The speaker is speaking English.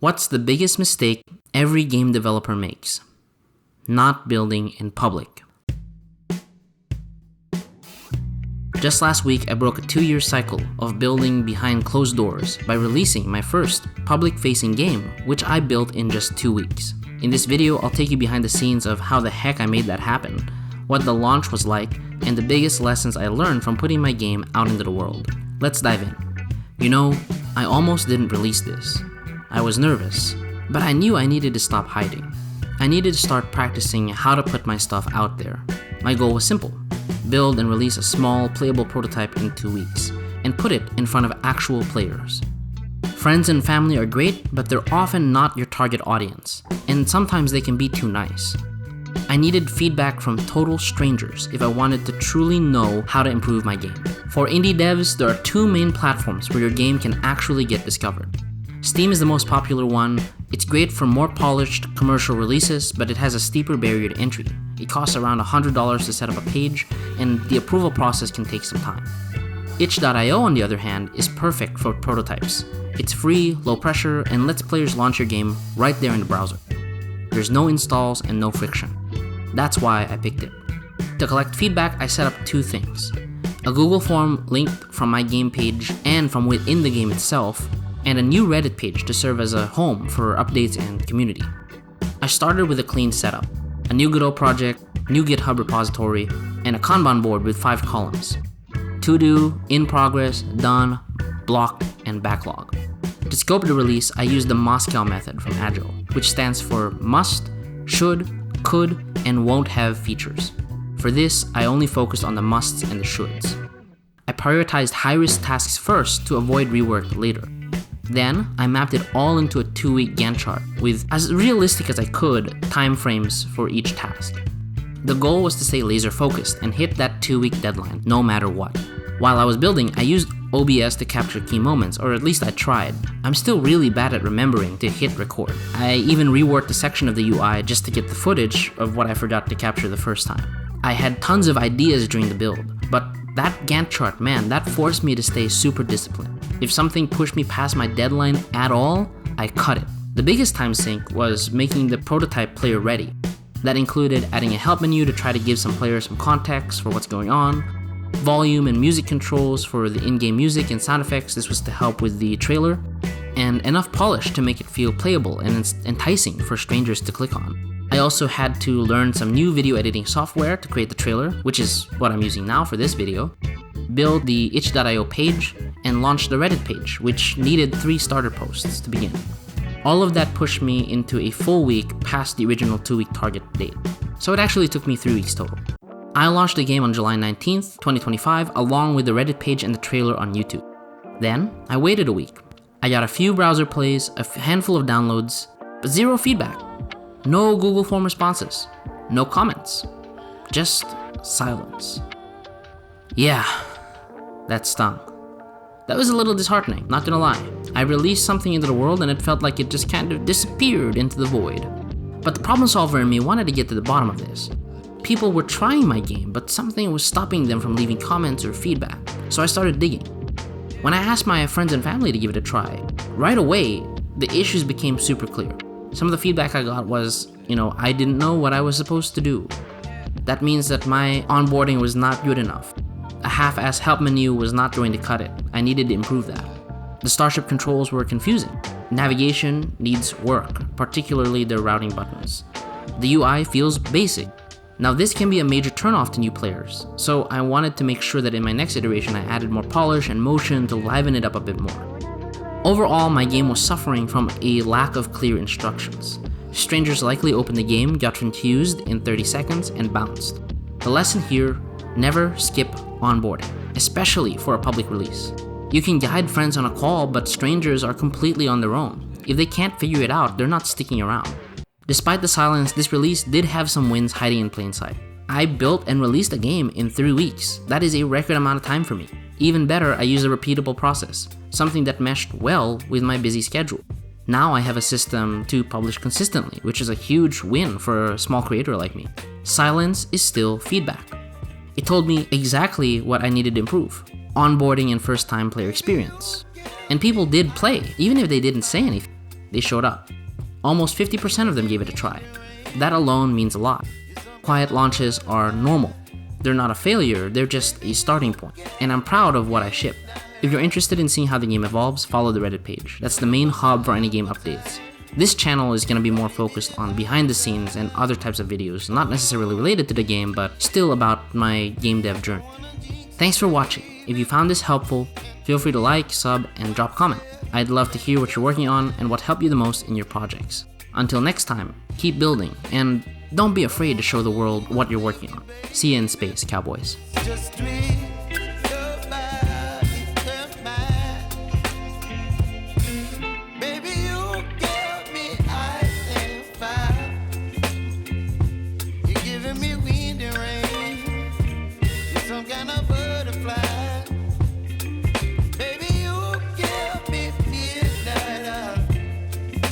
What's the biggest mistake every game developer makes? Not building in public. Just last week, I broke a 2-year cycle of building behind closed doors by releasing my first public-facing game, which I built in just 2 weeks. In this video, I'll take you behind the scenes of how the heck I made that happen, what the launch was like, and the biggest lessons I learned from putting my game out into the world. Let's dive in. You know, I almost didn't release this. I was nervous, but I knew I needed to stop hiding. I needed to start practicing how to put my stuff out there. My goal was simple: build and release a small, playable prototype in 2 weeks, and put it in front of actual players. Friends and family are great, but they're often not your target audience, and sometimes they can be too nice. I needed feedback from total strangers if I wanted to truly know how to improve my game. For indie devs, there are 2 main platforms where your game can actually get discovered. Steam is the most popular one. It's great for more polished commercial releases, but it has a steeper barrier to entry. It costs around $100 to set up a page, and the approval process can take some time. Itch.io, on the other hand, is perfect for prototypes. It's free, low pressure, and lets players launch your game right there in the browser. There's no installs and no friction. That's why I picked it. To collect feedback, I set up 2 things: a Google form linked from my game page and from within the game itself, and a new Reddit page to serve as a home for updates and community. I started with a clean setup: a new Godot project, new GitHub repository, and a Kanban board with 5 columns: to do, in progress, done, blocked, and backlog. To scope the release, I used the Moscow method from Agile, which stands for must, should, could, and won't have features. For this, I only focused on the musts and the shoulds. I prioritized high-risk tasks first to avoid rework later. Then, I mapped it all into a 2-week Gantt chart with, as realistic as I could, timeframes for each task. The goal was to stay laser-focused and hit that 2-week deadline, no matter what. While I was building, I used OBS to capture key moments, or at least I tried. I'm still really bad at remembering to hit record. I even reworked a section of the UI just to get the footage of what I forgot to capture the first time. I had tons of ideas during the build, but that Gantt chart, man, that forced me to stay super disciplined. If something pushed me past my deadline at all, I cut it. The biggest time sink was making the prototype player ready. That included adding a help menu to try to give some players some context for what's going on, volume and music controls for the in-game music and sound effects, this was to help with the trailer, and enough polish to make it feel playable and enticing for strangers to click on. I also had to learn some new video editing software to create the trailer, which is what I'm using now for this video, build the itch.io page, and launch the Reddit page, which needed 3 starter posts to begin. All of that pushed me into a full week past the original 2-week target date. So it actually took me 3 weeks total. I launched the game on July 19th, 2025, along with the Reddit page and the trailer on YouTube. Then, I waited a week. I got a few browser plays, a handful of downloads, but 0 feedback. No Google form responses. No comments. Just silence. Yeah, that stung. That was a little disheartening, not gonna lie. I released something into the world and it felt like it just kind of disappeared into the void. But the problem solver in me wanted to get to the bottom of this. People were trying my game, but something was stopping them from leaving comments or feedback, so I started digging. When I asked my friends and family to give it a try, right away, the issues became super clear. Some of the feedback I got was, I didn't know what I was supposed to do. That means that my onboarding was not good enough. A half-ass help menu was not going to cut it. I needed to improve that. The Starship controls were confusing. Navigation needs work, particularly the routing buttons. The UI feels basic. Now this can be a major turnoff to new players, so I wanted to make sure that in my next iteration I added more polish and motion to liven it up a bit more. Overall, my game was suffering from a lack of clear instructions. Strangers likely opened the game, got confused in 30 seconds, and bounced. The lesson here: never skip onboarding, especially for a public release. You can guide friends on a call, but strangers are completely on their own. If they can't figure it out, they're not sticking around. Despite the silence, this release did have some wins hiding in plain sight. I built and released a game in 3 weeks. That is a record amount of time for me. Even better, I used a repeatable process, something that meshed well with my busy schedule. Now I have a system to publish consistently, which is a huge win for a small creator like me. Silence is still feedback. It told me exactly what I needed to improve: onboarding and first-time player experience. And people did play, even if they didn't say anything. they showed up. Almost 50% of them gave it a try. That alone means a lot. Quiet launches are normal. They're not a failure, they're just a starting point. And I'm proud of what I ship. If you're interested in seeing how the game evolves, follow the Reddit page. That's the main hub for any game updates. This channel is going to be more focused on behind the scenes and other types of videos, not necessarily related to the game, but still about my game dev journey. Thanks for watching. If you found this helpful, feel free to like, sub, and drop a comment. I'd love to hear what you're working on and what helped you the most in your projects. Until next time, keep building, and don't be afraid to show the world what you're working on. See you in space, cowboys.